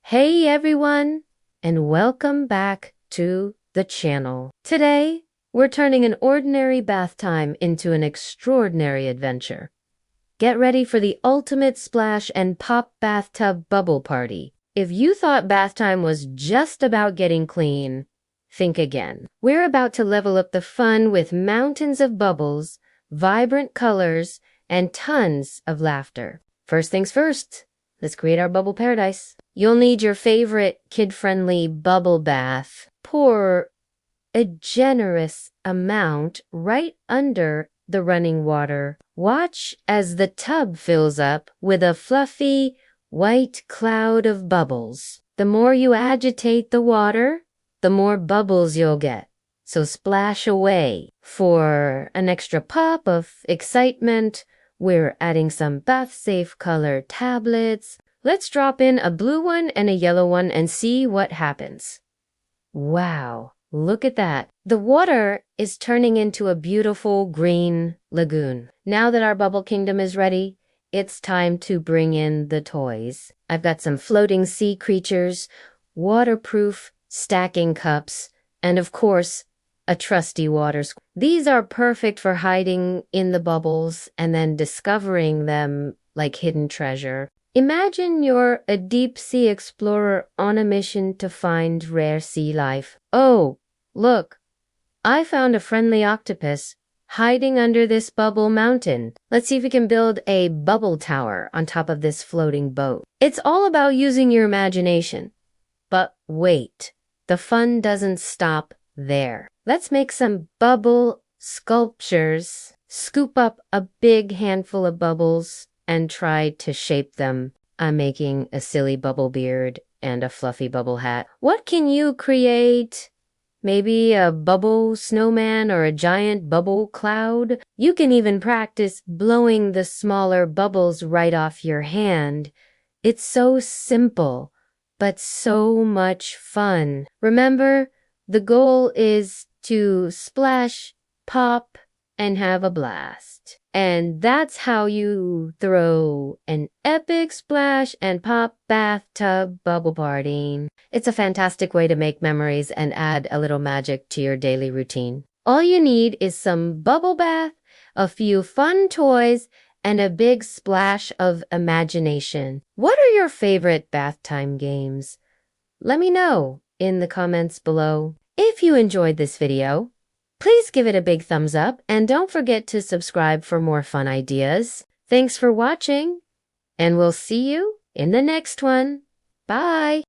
Hey everyone, and welcome back to the channel. Today, we're turning an ordinary bath time into an extraordinary adventure. Get ready for the ultimate splash and pop bathtub bubble party. If you thought bath time was just about getting clean, think again. We're about to level up the fun with mountains of bubbles, vibrant colors, and tons of laughter. First things first, let's create our bubble paradise. You'll need your favorite kid-friendly bubble bath. Pour a generous amount right under the running water. Watch as the tub fills up with a fluffy, white cloud of bubbles. The more you agitate the water, the more bubbles you'll get. So splash away. For an extra pop of excitement, we're adding some bath-safe color tablets. Let's drop in a blue one and a yellow one and see what happens. Wow, look at that. The water is turning into a beautiful green lagoon. Now that our bubble kingdom is ready, it's time to bring in the toys. I've got some floating sea creatures, waterproof stacking cups, and of course, a trusty water squirrel. These are perfect for hiding in the bubbles and then discovering them like hidden treasure. Imagine you're a deep-sea explorer on a mission to find rare sea life. Oh, look, I found a friendly octopus hiding under this bubble mountain. Let's see if we can build a bubble tower on top of this floating boat. It's all about using your imagination. But wait, the fun doesn't stop there. Let's make some bubble sculptures. Scoop up a big handful of bubbles and try to shape them. I'm making a silly bubble beard and a fluffy bubble hat. What can you create? Maybe a bubble snowman or a giant bubble cloud? You can even practice blowing the smaller bubbles right off your hand. It's so simple, but so much fun. Remember, the goal is to splash, pop, and have a blast. And that's how you throw an epic splash and pop bathtub bubble party. It's a fantastic way to make memories and add a little magic to your daily routine. All you need is some bubble bath, a few fun toys, and a big splash of imagination. What are your favorite bath time games? Let me know in the comments below. If you enjoyed this video, please give it a big thumbs up and don't forget to subscribe for more fun ideas. Thanks for watching, and we'll see you in the next one. Bye!